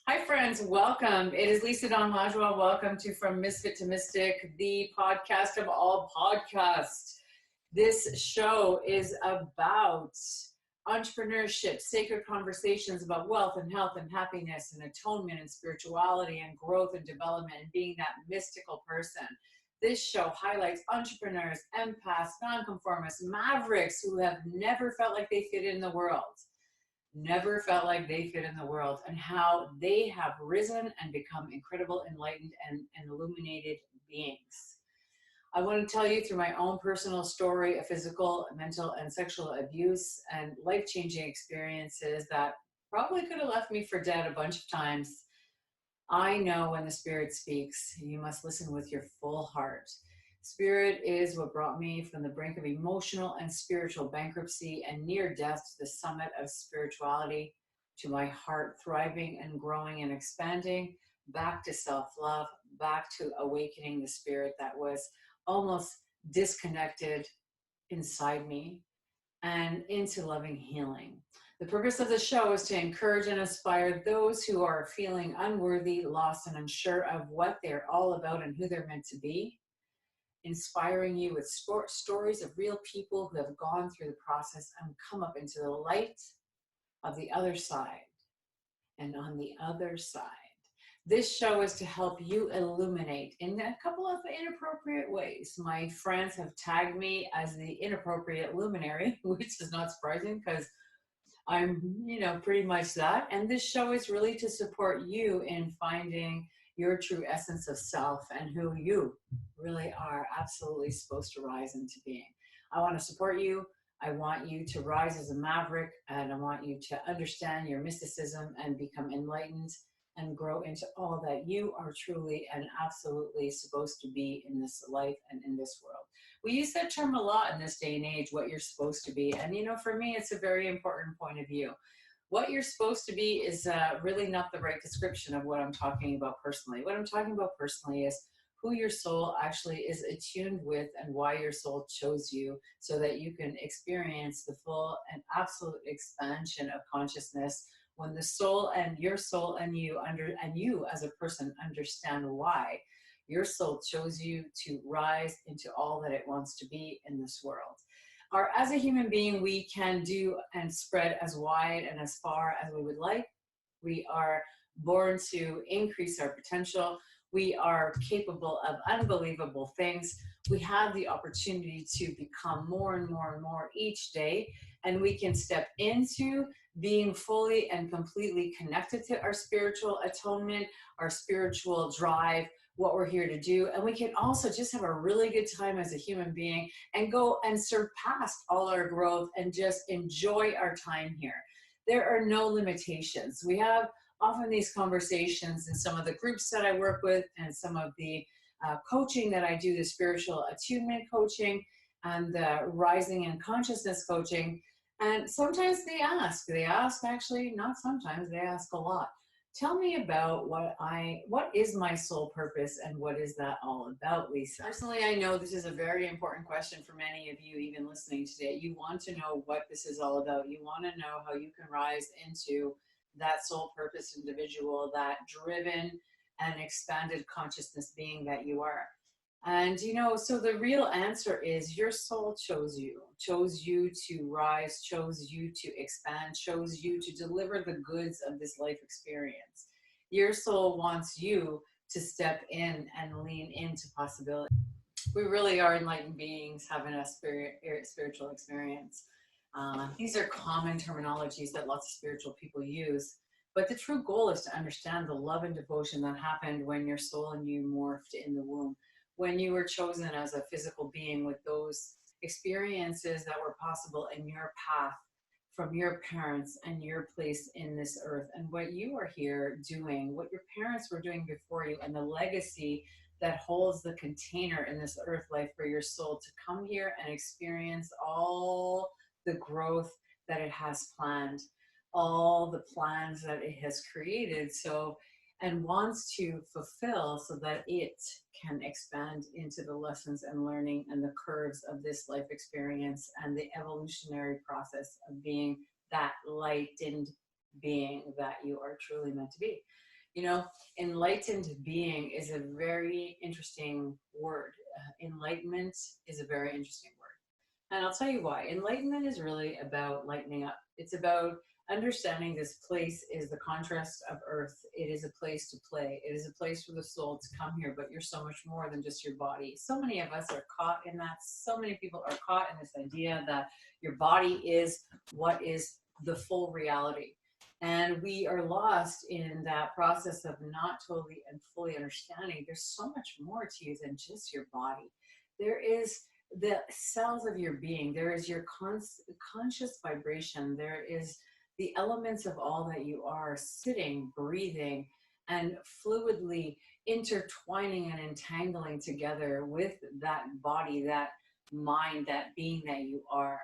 Hi, friends. Welcome. It is Lisa Dawn LaJoie. Welcome to From Misfit to Mystic, the podcast of all podcasts. This show is about entrepreneurship, sacred conversations about wealth and health and happiness and atonement and spirituality and growth and development and being that mystical person. This show highlights entrepreneurs, empaths, nonconformists, mavericks who have never felt like they fit in the world. Never felt like they fit in the world, and how they have risen and become incredible, enlightened, and illuminated beings. I want to tell you through my own personal story of physical, mental, and sexual abuse and life-changing experiences that probably could have left me for dead a bunch of times. I know when the Spirit speaks, you must listen with your full heart. Spirit is what brought me from the brink of emotional and spiritual bankruptcy and near death to the summit of spirituality, to my heart thriving and growing and expanding, back to self-love, back to awakening the spirit that was almost disconnected inside me, and into loving healing. The purpose of the show is to encourage and inspire those who are feeling unworthy, lost, and unsure of what they're all about and who they're meant to be. Inspiring you with stories of real people who have gone through the process and come up into the light of the other side. And on the other side, this show is to help you illuminate in a couple of inappropriate ways. My friends have tagged me as the inappropriate luminary, which is not surprising because I'm, pretty much that. And this show is really to support you in finding your true essence of self and who you really are absolutely supposed to rise into being. I want to support you. I want you to rise as a maverick, and I want you to understand your mysticism and become enlightened and grow into all that you are truly and absolutely supposed to be in this life and in this world. We use that term a lot in this day and age, what you're supposed to be. And, for me, it's a very important point of view. What you're supposed to be is really not the right description of what I'm talking about personally. What I'm talking about personally is who your soul actually is attuned with and why your soul chose you, so that you can experience the full and absolute expansion of consciousness when the soul and you as a person understand why your soul chose you to rise into all that it wants to be in this world. As a human being, we can do and spread as wide and as far as we would like. We are born to increase our potential. We are capable of unbelievable things. We have the opportunity to become more and more and more each day, and we can step into being fully and completely connected to our spiritual atonement, our spiritual drive, what we're here to do. And we can also just have a really good time as a human being and go and surpass all our growth and just enjoy our time here. There are no limitations. We have often these conversations in some of the groups that I work with and some of the coaching that I do, the spiritual attunement coaching and the rising in consciousness coaching. And sometimes they ask actually, not sometimes, they ask a lot. Tell me about what is my soul purpose and what is that all about, Lisa? Personally, I know this is a very important question for many of you, even listening today. You want to know what this is all about. You want to know how you can rise into that soul purpose individual, that driven and expanded consciousness being that you are. And, so the real answer is your soul chose you to rise, chose you to expand, chose you to deliver the goods of this life experience. Your soul wants you to step in and lean into possibility. We really are enlightened beings having a spiritual experience. These are common terminologies that lots of spiritual people use. But the true goal is to understand the love and devotion that happened when your soul and you morphed in the womb, when you were chosen as a physical being with those experiences that were possible in your path from your parents and your place in this earth, and what you are here doing, what your parents were doing before you, and the legacy that holds the container in this earth life for your soul to come here and experience all the growth that it has planned, all the plans that it has created, and wants to fulfill so that it can expand into the lessons and learning and the curves of this life experience and the evolutionary process of being that lightened being that you are truly meant to be. You know, enlightened being is a very interesting word. Enlightenment is a very interesting word. And I'll tell you why. Enlightenment is really about lightening up. It's about understanding this place is the contrast of earth. It is a place to play. It is a place for the soul to come here, but you're so much more than just your body. So many of us are caught in that. So many people are caught in this idea that your body is what is the full reality. And we are lost in that process of not totally and fully understanding there's so much more to you than just your body. There is the cells of your being. There is your conscious vibration. There is the elements of all that you are sitting, breathing, and fluidly intertwining and entangling together with that body, that mind, that being that you are.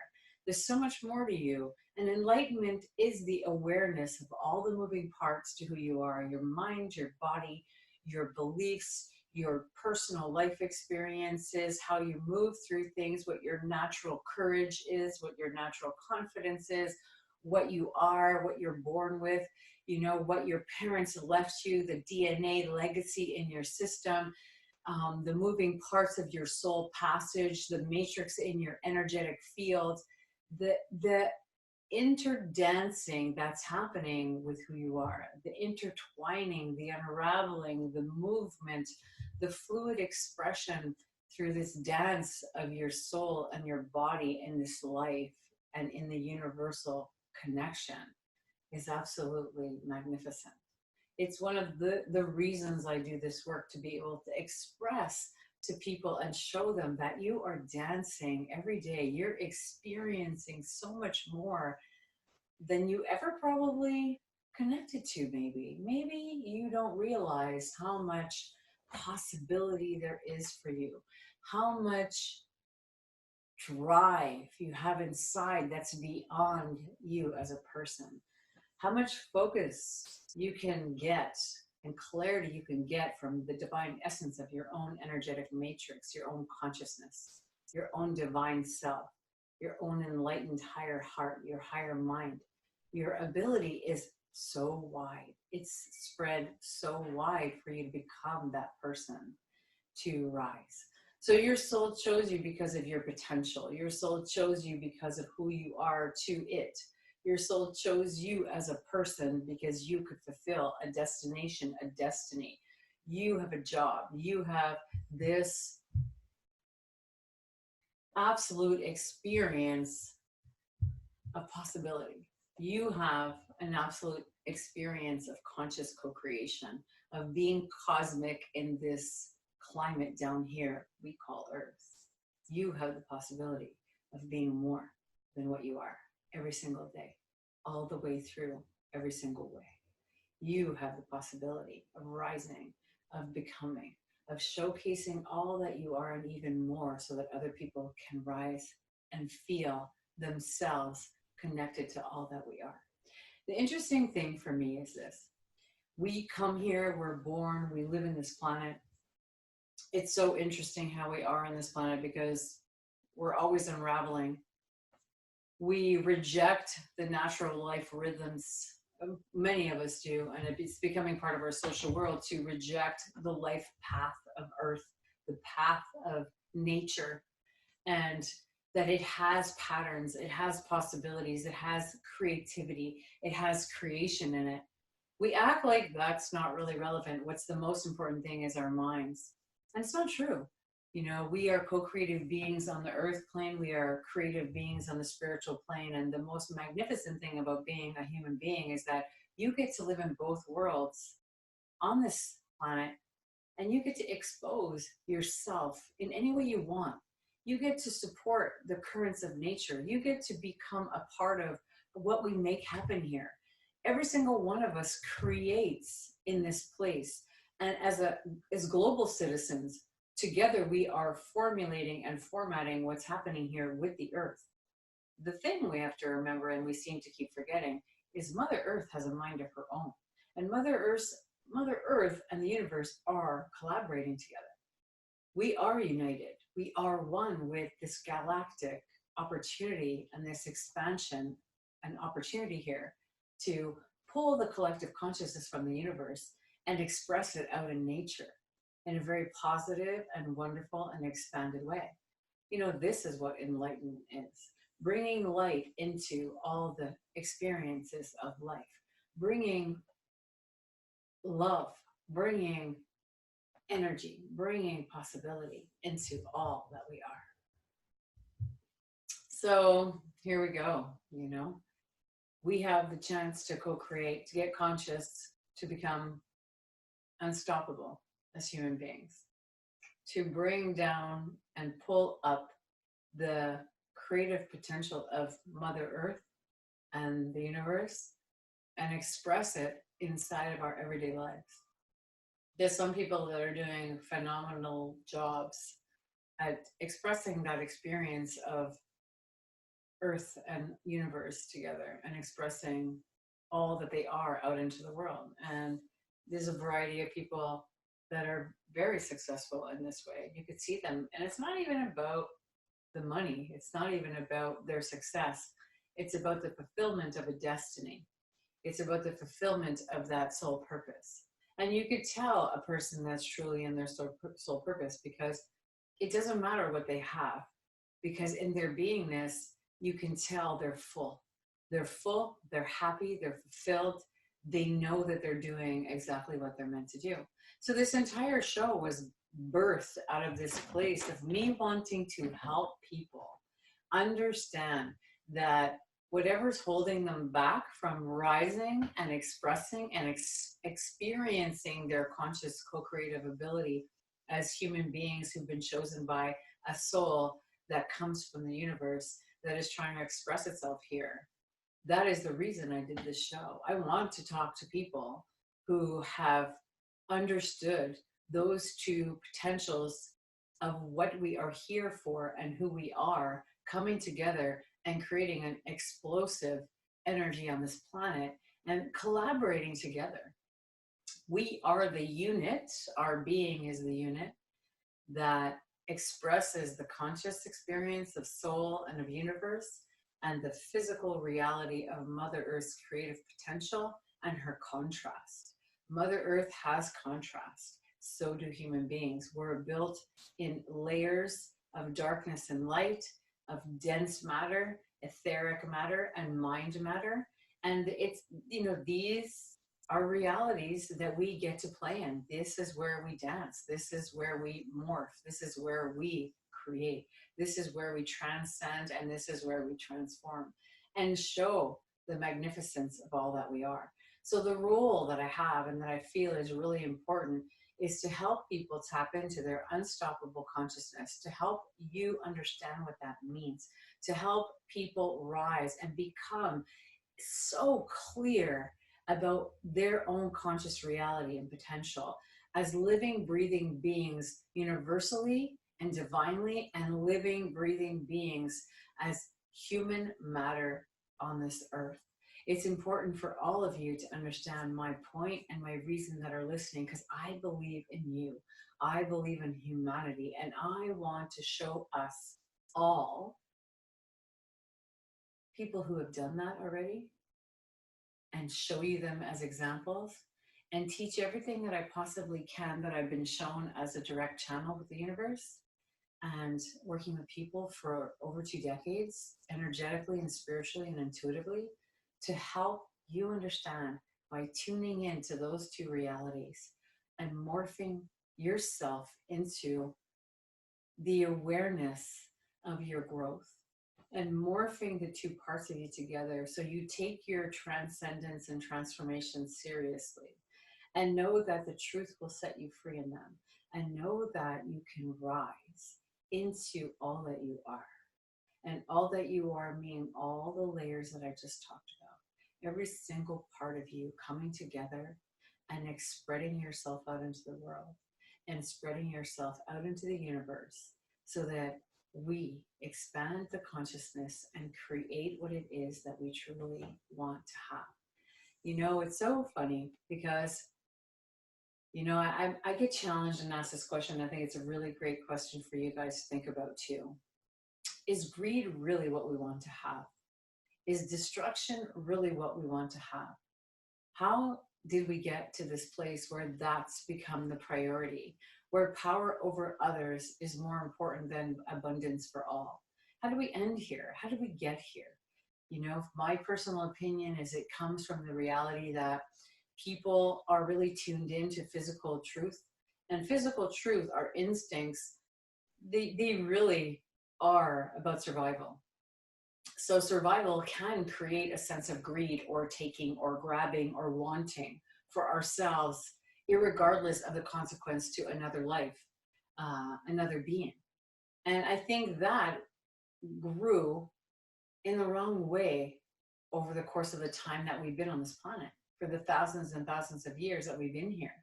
There's so much more to you. And enlightenment is the awareness of all the moving parts to who you are, your mind, your body, your beliefs, your personal life experiences, how you move through things, what your natural courage is, what your natural confidence is, what you are, what you're born with, you know, what your parents left you, the DNA legacy in your system, the moving parts of your soul passage, the matrix in your energetic field, the interdancing that's happening with who you are, the intertwining, the unraveling, the movement, the fluid expression through this dance of your soul and your body in this life and in the universal connection is absolutely magnificent. It's one of the reasons I do this work, to be able to express to people and show them that you are dancing every day. You're experiencing so much more than you ever probably connected to. Maybe you don't realize how much possibility there is for you, how much drive you have inside that's beyond you as a person, how much focus you can get and clarity you can get from the divine essence of your own energetic matrix, your own consciousness, your own divine self, your own enlightened higher heart, your higher mind. Your ability is so wide. It's spread so wide for you to become that person, to rise. So your soul chose you because of your potential. Your soul chose you because of who you are to it. Your soul chose you as a person because you could fulfill a destination, a destiny. You have a job. You have this absolute experience of possibility. You have an absolute experience of conscious co-creation, of being cosmic in this climate down here we call Earth. You have the possibility of being more than what you are every single day, all the way through every single way. You have the possibility of rising, of becoming, of showcasing all that you are and even more, so that other people can rise and feel themselves connected to all that we are. The interesting thing for me is this. We come here, we're born, we live in this planet. It's so interesting how we are on this planet because we're always unraveling. We reject the natural life rhythms, many of us do, and it's becoming part of our social world to reject the life path of Earth, the path of nature, and that it has patterns, it has possibilities, it has creativity, it has creation in it. We act like that's not really relevant. What's the most important thing is our minds. And it's not true. You know, we are co-creative beings on the earth plane. We are creative beings on the spiritual plane. And the most magnificent thing about being a human being is that you get to live in both worlds on this planet, and you get to expose yourself in any way you want. You get to support the currents of nature. You get to become a part of what we make happen here. Every single one of us creates in this place. And as global citizens, together we are formulating and formatting what's happening here with the earth. The thing we have to remember, and we seem to keep forgetting, is Mother Earth has a mind of her own. And Mother Earth and the universe are collaborating together. We are united. We are one with this galactic opportunity and this expansion and opportunity here to pull the collective consciousness from the universe and express it out in nature in a very positive and wonderful and expanded way. You know, this is what enlightenment is: bringing light into all the experiences of life, bringing love, bringing energy, bringing possibility into all that we are. So here we go. You know, we have the chance to co-create, to get conscious, to become unstoppable as human beings, to bring down and pull up the creative potential of Mother Earth and the universe and express it inside of our everyday lives. There's some people that are doing phenomenal jobs at expressing that experience of Earth and universe together and expressing all that they are out into the world. And there's a variety of people that are very successful in this way. You could see them, and it's not even about the money. It's not even about their success. It's about the fulfillment of a destiny. It's about the fulfillment of that soul purpose. And you could tell a person that's truly in their soul purpose, because it doesn't matter what they have, because in their beingness, you can tell they're full. They're full, they're happy, they're fulfilled. They know that they're doing exactly what they're meant to do. So this entire show was birthed out of this place of me wanting to help people understand that whatever's holding them back from rising and expressing and experiencing their conscious co-creative ability as human beings who've been chosen by a soul that comes from the universe that is trying to express itself here. That is the reason I did this show. I want to talk to people who have understood those two potentials of what we are here for and who we are coming together and creating an explosive energy on this planet and collaborating together. We are the unit, our being is the unit that expresses the conscious experience of soul and of universe and the physical reality of Mother Earth's creative potential and her contrast. Mother Earth has contrast. So do human beings. We're built in layers of darkness and light, of dense matter, etheric matter, and mind matter. And it's, you know, these are realities that we get to play in. This is where we dance. This is where we morph. This is where we create. This is where we transcend, and this is where we transform and show the magnificence of all that we are. So the role that I have and that I feel is really important is to help people tap into their unstoppable consciousness, to help you understand what that means, to help people rise and become so clear about their own conscious reality and potential as living, breathing beings universally and divinely, and living, breathing beings as human matter on this earth. It's important for all of you to understand my point and my reason that are listening, because I believe in you. I believe in humanity, and I want to show us all people who have done that already and show you them as examples and teach everything that I possibly can that I've been shown as a direct channel with the universe and working with people for over 2 decades, energetically and spiritually and intuitively, to help you understand by tuning into those two realities and morphing yourself into the awareness of your growth and morphing the two parts of you together so you take your transcendence and transformation seriously and know that the truth will set you free in them, and know that you can rise into all that you are. And all that you are meaning all the layers that I just talked about. Every single part of you coming together and spreading yourself out into the world and spreading yourself out into the universe so that we expand the consciousness and create what it is that we truly want to have. You know, it's so funny because, you know, I get challenged and asked this question. I think it's a really great question for you guys to think about too. Is greed really what we want to have? Is destruction really what we want to have? How did we get to this place where that's become the priority, where power over others is more important than abundance for all? How do we end here? How do we get here? You know, my personal opinion is it comes from the reality that people are really tuned into physical truth. And physical truth, our instincts, they really are about survival. So survival can create a sense of greed or taking or grabbing or wanting for ourselves, irregardless of the consequence to another life, another being. And I think that grew in the wrong way over the course of the time that we've been on this planet, for the thousands and thousands of years that we've been here.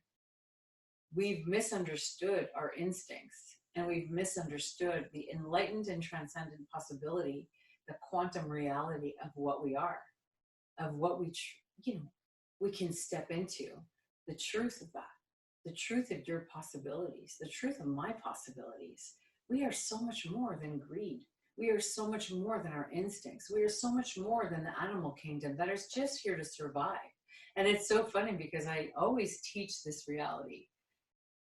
We've misunderstood our instincts, and we've misunderstood the enlightened and transcendent possibility, the quantum reality of what we are, of what we can step into, the truth of that, the truth of your possibilities, the truth of my possibilities. We are so much more than greed. We are so much more than our instincts. We are so much more than the animal kingdom that is just here to survive. And it's so funny because I always teach this reality.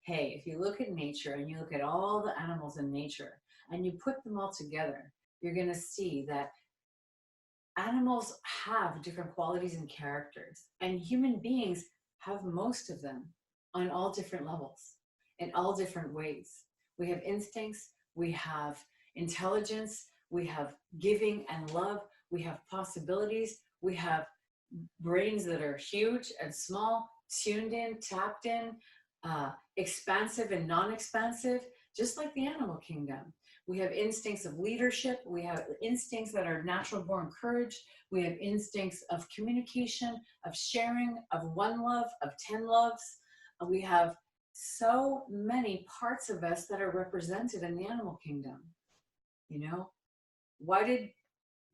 Hey, if you look at nature and you look at all the animals in nature and you put them all together, you're going to see that animals have different qualities and characters, and human beings have most of them on all different levels, in all different ways. We have instincts, we have intelligence, we have giving and love, we have possibilities, we have brains that are huge and small, tuned in, tapped in, expansive and non-expansive, just like the animal kingdom. We have instincts of leadership. We have instincts that are natural born courage. We have instincts of communication, of sharing, of one love, of 10 loves. We have so many parts of us that are represented in the animal kingdom. You know, why did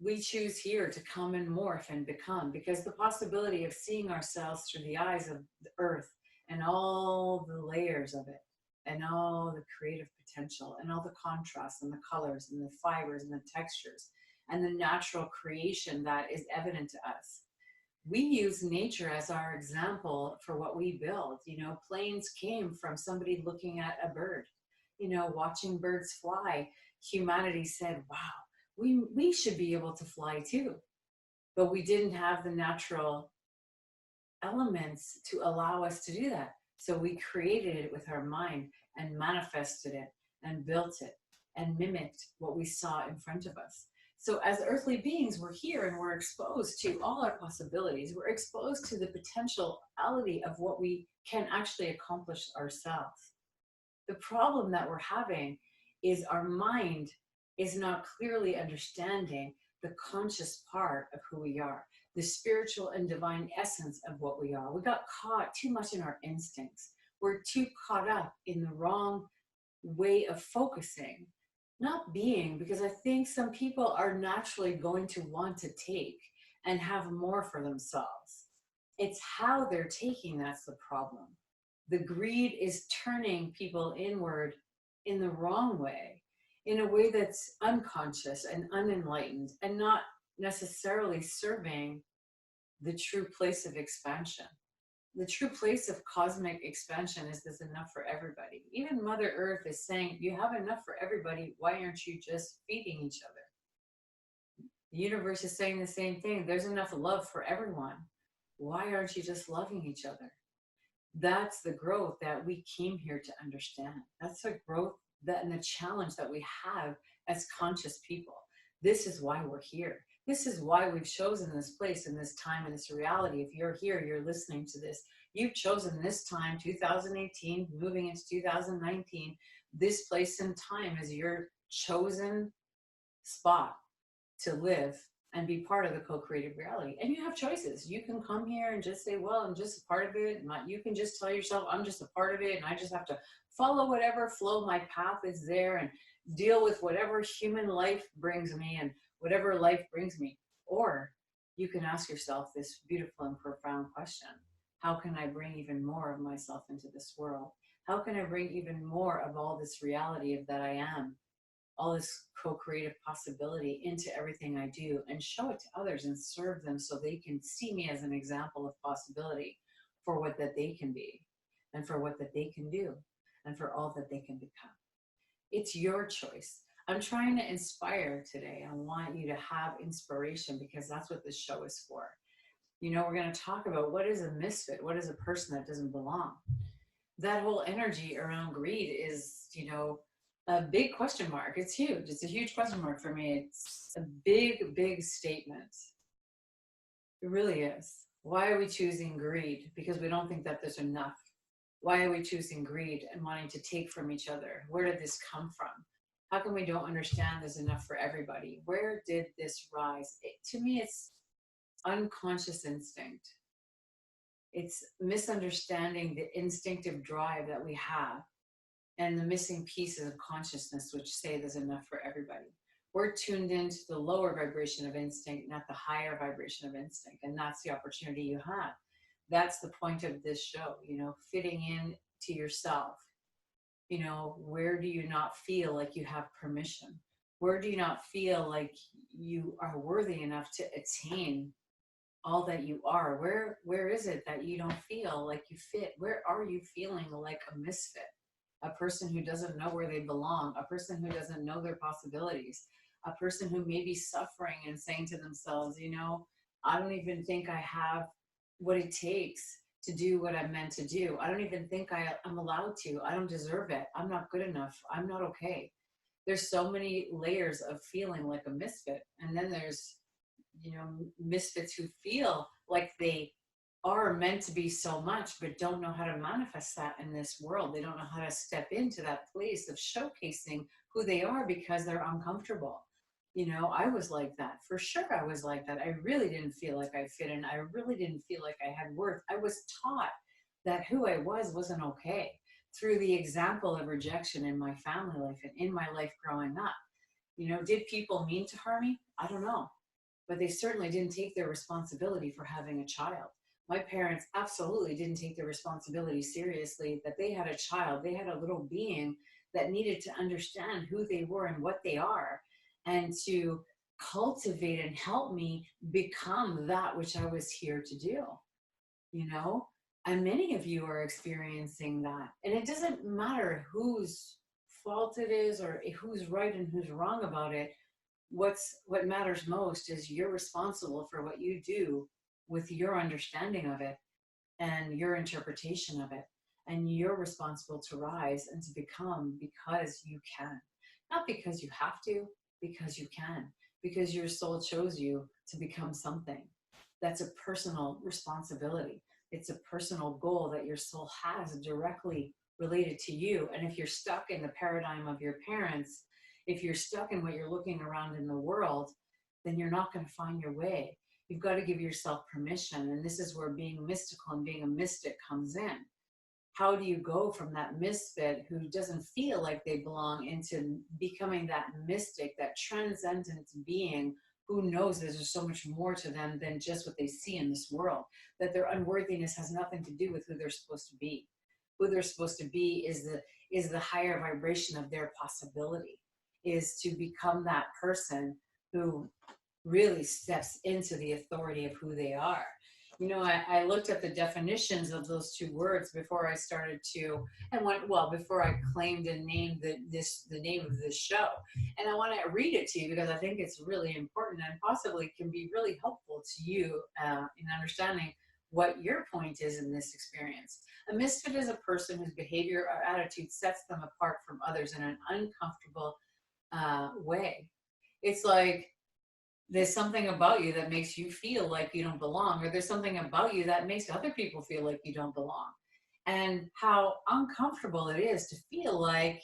we choose here to come and morph and become? Because the possibility of seeing ourselves through the eyes of the earth and all the layers of it, and all the creative potential, and all the contrasts, and the colors, and the fibers, and the textures, and the natural creation that is evident to us. We use nature as our example for what we build. You know, planes came from somebody looking at a bird, you know, watching birds fly. Humanity said, wow, we should be able to fly too. But we didn't have the natural elements to allow us to do that. So we created it with our mind and manifested it and built it and mimicked what we saw in front of us. So as earthly beings, we're here and we're exposed to all our possibilities. We're exposed to the potentiality of what we can actually accomplish ourselves. The problem that we're having is our mind is not clearly understanding the conscious part of who we are, the spiritual and divine essence of what we are. We got caught too much in our instincts. We're too caught up in the wrong way of focusing, not being, because I think some people are naturally going to want to take and have more for themselves. It's how they're taking that's the problem. The greed is turning people inward in the wrong way, in a way that's unconscious and unenlightened, and not necessarily serving the true place of expansion. The true place of cosmic expansion is there's enough for everybody. Even Mother Earth is saying, you have enough for everybody. Why aren't you just feeding each other? The universe is saying the same thing. There's enough love for everyone. Why aren't you just loving each other? That's the growth that we came here to understand. That's the growth that and the challenge that we have as conscious people. This is why we're here. This is why we've chosen this place and this time and this reality. If you're here, you're listening to this, you've chosen this time, 2018, moving into 2019, this place and time is your chosen spot to live and be part of the co-creative reality. And you have choices. You can come here and just say, well, I'm just a part of it. You can just tell yourself, I'm just a part of it, and I just have to follow whatever flow my path is there and deal with whatever human life brings me and whatever life brings me. Or you can ask yourself this beautiful and profound question. How can I bring even more of myself into this world? How can I bring even more of all this reality of that I am, all this co-creative possibility into everything I do, and show it to others and serve them so they can see me as an example of possibility? for what that they can be, and for what that they can do, and for all that they can become. It's your choice. I'm trying to inspire today. I want you to have inspiration because that's what this show is for. You know, we're going to talk about what is a misfit, what is a person that doesn't belong. That whole energy around greed is, you know, a big question mark. It's huge. It's a huge question mark for me. It's a big, big statement. It really is. Why are we choosing greed? Because we don't think that there's enough. Why are we choosing greed and wanting to take from each other? Where did this come from? How come we don't understand there's enough for everybody? Where did this rise? To me, it's unconscious instinct. It's misunderstanding the instinctive drive that we have and the missing pieces of consciousness which say there's enough for everybody. We're tuned into the lower vibration of instinct, not the higher vibration of instinct. And that's the opportunity you have. That's the point of this show, you know, fitting in to yourself. You know, where do you not feel like you have permission? Where do you not feel like you are worthy enough to attain all that you are? Where is it that you don't feel like you fit? Where are you feeling like a misfit? A person who doesn't know where they belong, a person who doesn't know their possibilities, a person who may be suffering and saying to themselves, you know, I don't even think I have what it takes to do what I'm meant to do. I don't even think I'm allowed to. I don't deserve it. I'm not good enough. I'm not okay. There's so many layers of feeling like a misfit. And then there's, you know, misfits who feel like they are meant to be so much, but don't know how to manifest that in this world. They don't know how to step into that place of showcasing who they are because they're uncomfortable. You know, I was like that. For sure, I was like that. I really didn't feel like I fit in. I really didn't feel like I had worth. I was taught that who I was wasn't okay through the example of rejection in my family life and in my life growing up. You know, did people mean to harm me? I don't know. But they certainly didn't take their responsibility for having a child. My parents absolutely didn't take their responsibility seriously, that they had a child. They had a little being that needed to understand who they were and what they are, and to cultivate and help me become that which I was here to do, you know? And many of you are experiencing that. And it doesn't matter whose fault it is or who's right and who's wrong about it. What matters most is you're responsible for what you do with your understanding of it and your interpretation of it. And you're responsible to rise and to become because you can. Not because you have to, because you can. Because your soul chose you to become something. That's a personal responsibility. It's a personal goal that your soul has directly related to you. And if you're stuck in the paradigm of your parents, if you're stuck in what you're looking around in the world, then you're not going to find your way. You've got to give yourself permission. And this is where being mystical and being a mystic comes in. How do you go from that misfit who doesn't feel like they belong into becoming that mystic, that transcendent being who knows that there's so much more to them than just what they see in this world, that their unworthiness has nothing to do with who they're supposed to be. Who they're supposed to be is the higher vibration of their possibility, is to become that person who really steps into the authority of who they are. You know, I looked at the definitions of those two words before I started to, before I claimed and named the name of this show. And I want to read it to you because I think it's really important and possibly can be really helpful to you in understanding what your point is in this experience. A misfit is a person whose behavior or attitude sets them apart from others in an uncomfortable way. It's like, there's something about you that makes you feel like you don't belong, or there's something about you that makes other people feel like you don't belong. And how uncomfortable it is to feel like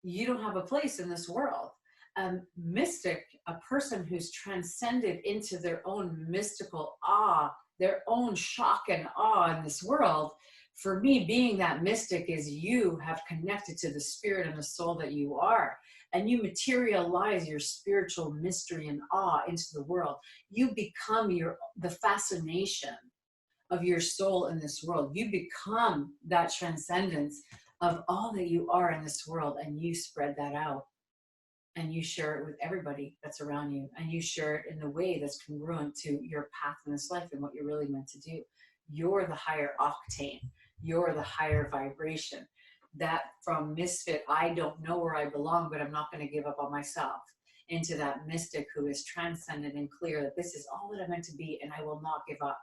you don't have a place in this world. A mystic, a person who's transcended into their own mystical awe, their own shock and awe in this world. For me, being that mystic is you have connected to the spirit and the soul that you are. And you materialize your spiritual mystery and awe into the world. You become the fascination of your soul in this world. You become that transcendence of all that you are in this world, and you spread that out. And you share it with everybody that's around you. And you share it in the way that's congruent to your path in this life and what you're really meant to do. You're the higher octane. You're the higher vibration. That from misfit, I don't know where I belong, but I'm not going to give up on myself, into that mystic who is transcendent and clear that this is all that I'm meant to be, and I will not give up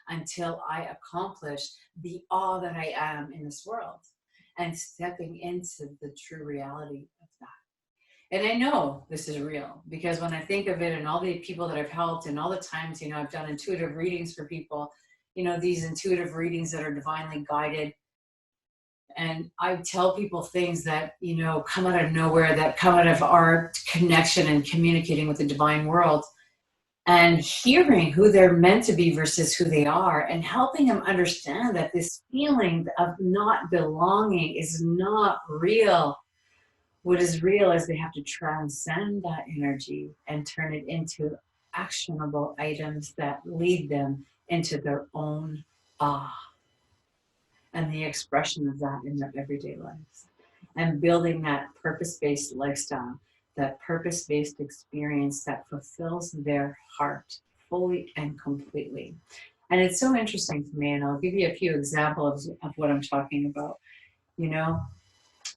until I accomplish the all that I am in this world, and stepping into the true reality of that. And I know this is real because when I think of it and all the people that I've helped and all the times, you know, I've done intuitive readings for people, you know, these intuitive readings that are divinely guided. And I tell people things that, you know, come out of nowhere, that come out of our connection and communicating with the divine world, and hearing who they're meant to be versus who they are, and helping them understand that this feeling of not belonging is not real. What is real is they have to transcend that energy and turn it into actionable items that lead them into their own awe and the expression of that in their everyday lives, and building that purpose-based lifestyle, that purpose-based experience that fulfills their heart fully and completely. And it's so interesting to me, and I'll give you a few examples of what I'm talking about, you know.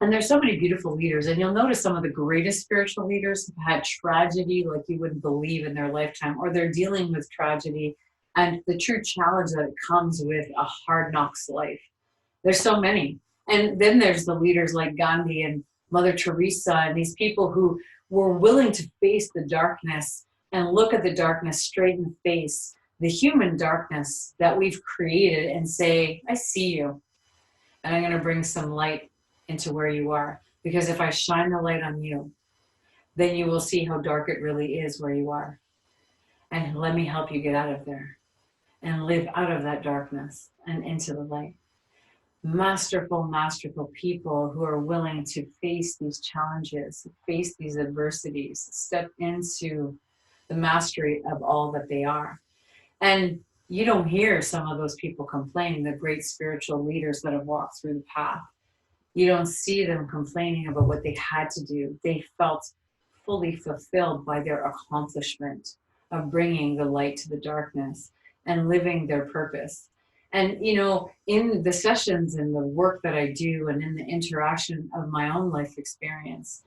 And there's so many beautiful leaders, and you'll notice some of the greatest spiritual leaders have had tragedy like you wouldn't believe in their lifetime, or they're dealing with tragedy and the true challenge that comes with a hard knocks life. There's so many. And then there's the leaders like Gandhi and Mother Teresa, and these people who were willing to face the darkness and look at the darkness straight in the face, the human darkness that we've created, and say, I see you, and I'm going to bring some light into where you are. Because if I shine the light on you, then you will see how dark it really is where you are. And let me help you get out of there and live out of that darkness and into the light. Masterful, masterful people who are willing to face these challenges, face these adversities, step into the mastery of all that they are. And you don't hear some of those people complaining, the great spiritual leaders that have walked through the path. You don't see them complaining about what they had to do. They felt fully fulfilled by their accomplishment of bringing the light to the darkness and living their purpose. And, you know, in the sessions and the work that I do and in the interaction of my own life experience,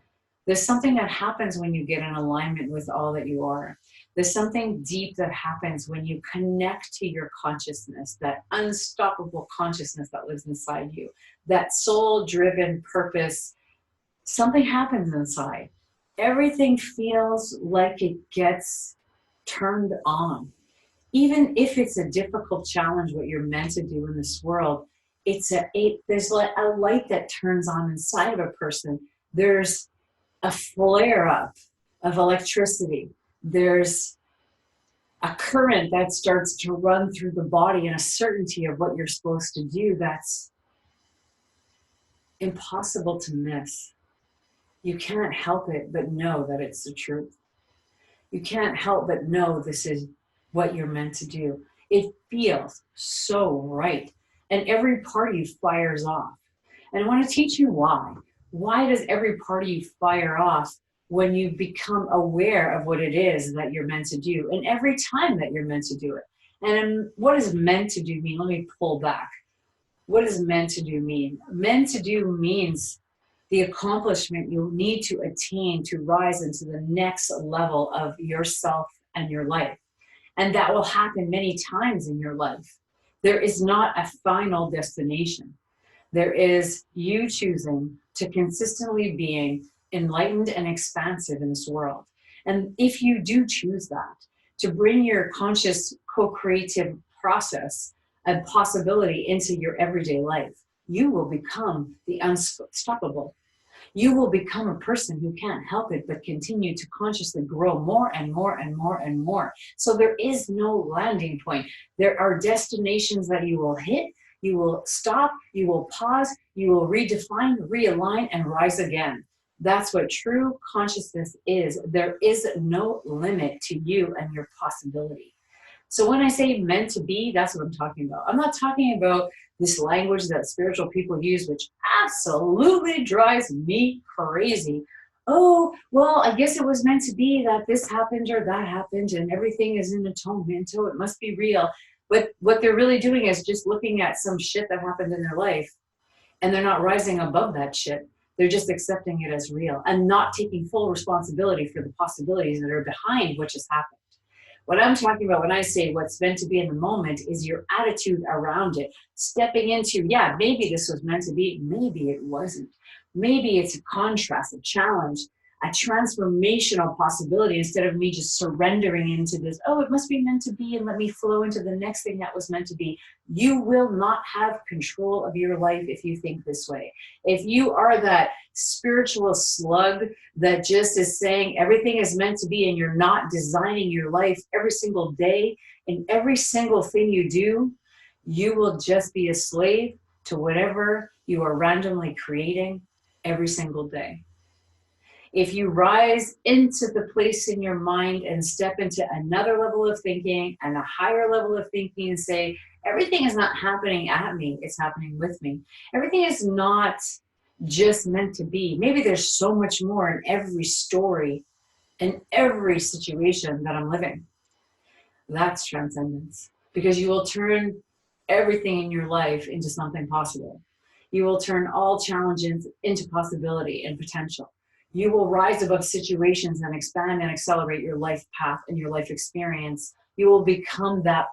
there's something that happens when you get in alignment with all that you are. There's something deep that happens when you connect to your consciousness, that unstoppable consciousness that lives inside you, that soul-driven purpose. Something happens inside. Everything feels like it gets turned on. Even if it's a difficult challenge, what you're meant to do in this world, there's like a light that turns on inside of a person. There's a flare up of electricity. There's a current that starts to run through the body, and a certainty of what you're supposed to do that's impossible to miss. You can't help it but know that it's the truth. You can't help but know this is what you're meant to do. It feels so right. And every part of you fires off. And I want to teach you why. Why does every part of you fire off when you become aware of what it is that you're meant to do, and every time that you're meant to do it? And what does meant to do mean? Let me pull back. What does meant to do mean? Meant to do means the accomplishment you need to attain to rise into the next level of yourself and your life. And that will happen many times in your life. There is not a final destination. There is you choosing to consistently being enlightened and expansive in this world. And if you do choose that, to bring your conscious co-creative process and possibility into your everyday life, you will become the unstoppable. You will become a person who can't help it but continue to consciously grow more and more and more and more. So there is no landing point. There are destinations that you will hit, you will stop, you will pause, you will redefine, realign, and rise again. That's what true consciousness is. There is no limit to you and your possibility. So when I say meant to be, that's what I'm talking about. I'm not talking about this language that spiritual people use, which absolutely drives me crazy. Oh, well, I guess it was meant to be that this happened or that happened and everything is in atonement, so it must be real. But what they're really doing is just looking at some shit that happened in their life, and they're not rising above that shit. They're just accepting it as real and not taking full responsibility for the possibilities that are behind what just happened. What I'm talking about when I say what's meant to be in the moment is your attitude around it. Stepping into, yeah, maybe this was meant to be, maybe it wasn't. Maybe it's a contrast, a challenge, a transformational possibility instead of me just surrendering into this, oh, it must be meant to be, and let me flow into the next thing that was meant to be. You will not have control of your life if you think this way. If you are that spiritual slug that just is saying everything is meant to be and you're not designing your life every single day and every single thing you do, you will just be a slave to whatever you are randomly creating every single day. If you rise into the place in your mind and step into another level of thinking and a higher level of thinking and say, everything is not happening at me, it's happening with me. Everything is not just meant to be. Maybe there's so much more in every story, in every situation that I'm living. That's transcendence, because you will turn everything in your life into something possible. You will turn all challenges into possibility and potential. You will rise above situations and expand and accelerate your life path and your life experience. You will become that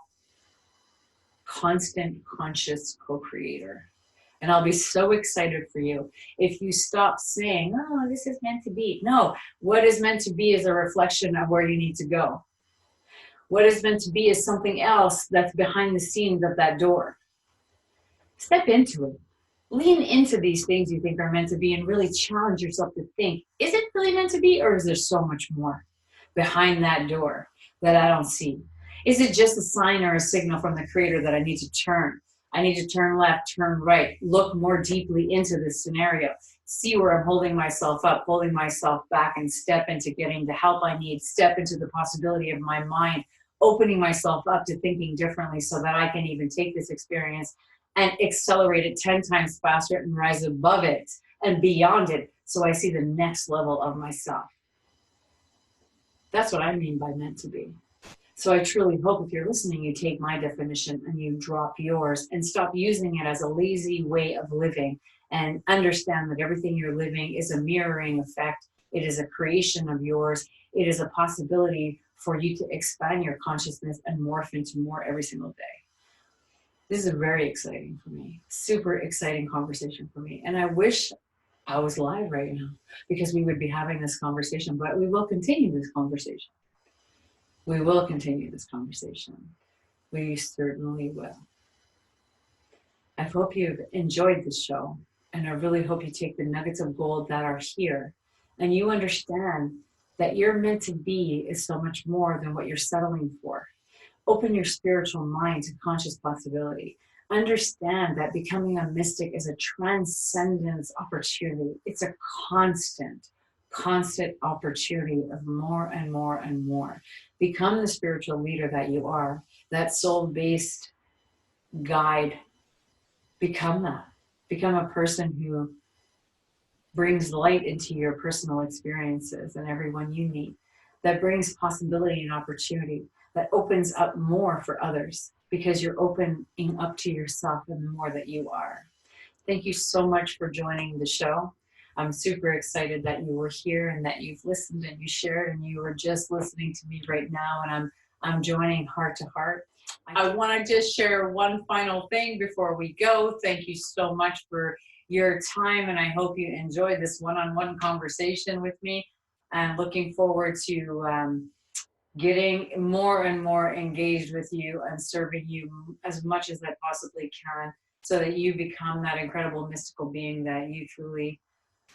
constant conscious co-creator. And I'll be so excited for you if you stop saying, oh, this is meant to be. No, what is meant to be is a reflection of where you need to go. What is meant to be is something else that's behind the scenes of that door. Step into it. Lean into these things you think are meant to be and really challenge yourself to think, is it really meant to be, or is there so much more behind that door that I don't see? Is it just a sign or a signal from the creator that I need to turn? I need to turn left, turn right, look more deeply into this scenario, see where I'm holding myself up, holding myself back, and step into getting the help I need, step into the possibility of my mind, opening myself up to thinking differently so that I can even take this experience and accelerate it 10 times faster and rise above it and beyond it so I see the next level of myself. That's what I mean by meant to be. So I truly hope if you're listening, you take my definition and you drop yours and stop using it as a lazy way of living and understand that everything you're living is a mirroring effect. It is a creation of yours. It is a possibility for you to expand your consciousness and morph into more every single day. This is very exciting for me, super exciting conversation for me. And I wish I was live right now because we would be having this conversation, but we will continue this conversation. We will continue this conversation. We certainly will. I hope you've enjoyed this show, and I really hope you take the nuggets of gold that are here and you understand that you're meant to be is so much more than what you're settling for. Open your spiritual mind to conscious possibility. Understand that becoming a mystic is a transcendence opportunity. It's a constant opportunity of more and more and more. Become the spiritual leader that you are, that soul-based guide. Become that. Become a person who brings light into your personal experiences and everyone you meet, that brings possibility and opportunity, that opens up more for others because you're opening up to yourself and the more that you are. Thank you so much for joining the show. I'm super excited that you were here and that you've listened and you shared and you were just listening to me right now, and I'm joining heart to heart. I want to just share one final thing before we go. Thank you so much for your time, and I hope you enjoyed this one-on-one conversation with me, and looking forward to getting more and more engaged with you and serving you as much as I possibly can so that you become that incredible mystical being that you truly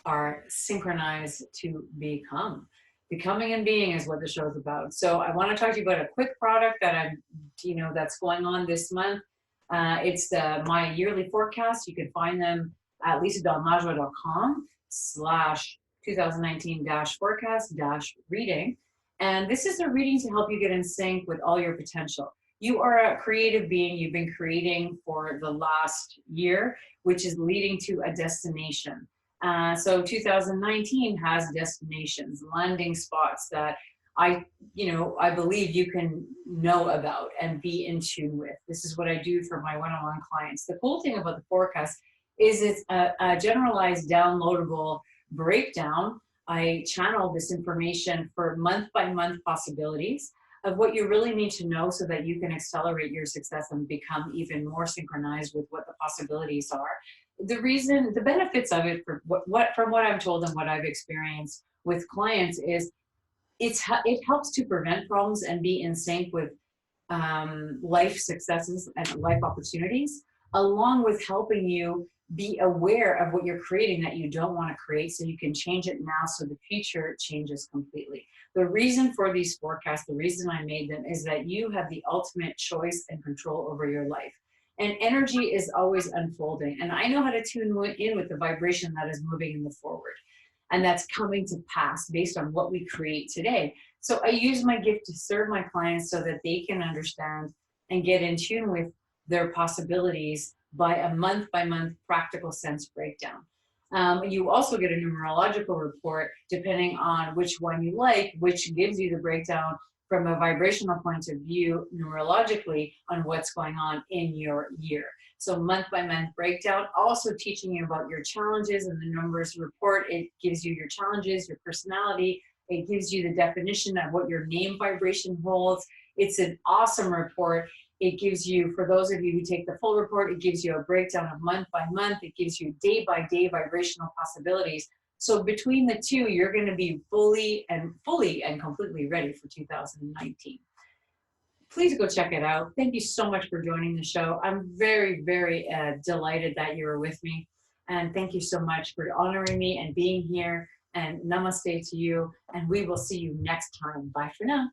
are synchronized to become. Becoming and being is what the show is about. So I want to talk to you about a quick product that that's going on this month. It's my yearly forecast. You can find them at lisadonlajoie.com/2019-forecast-reading. And this is a reading to help you get in sync with all your potential. You are a creative being. You've been creating for the last year, which is leading to a destination. So 2019 has destinations, landing spots that I believe you can know about and be in tune with. This is what I do for my one-on-one clients. The cool thing about the forecast is it's a generalized downloadable breakdown. I channel this information for month by month possibilities of what you really need to know so that you can accelerate your success and become even more synchronized with what the possibilities are. The benefits of it, from what I'm told and what I've experienced with clients, is it helps to prevent problems and be in sync with life successes and life opportunities, along with helping you be aware of what you're creating that you don't want to create, so you can change it now so the future changes completely. The reason for these forecasts, the reason I made them, is that you have the ultimate choice and control over your life. And energy is always unfolding. And I know how to tune in with the vibration that is moving in the forward. And that's coming to pass based on what we create today. So I use my gift to serve my clients so that they can understand and get in tune with their possibilities by a month practical sense breakdown. You also get a numerological report depending on which one you like, which gives you the breakdown from a vibrational point of view numerologically on what's going on in your year. So month by month breakdown, also teaching you about your challenges. And the numbers report, it gives you your challenges, your personality. It gives you the definition of what your name vibration holds. It's an awesome report. It gives you, for those of you who take the full report, it gives you a breakdown of month by month. It gives you day by day vibrational possibilities. So between the two, you're going to be fully and completely ready for 2019. Please go check it out. Thank you so much for joining the show. I'm very, very delighted that you were with me. And thank you so much for honoring me and being here. And namaste to you. And we will see you next time. Bye for now.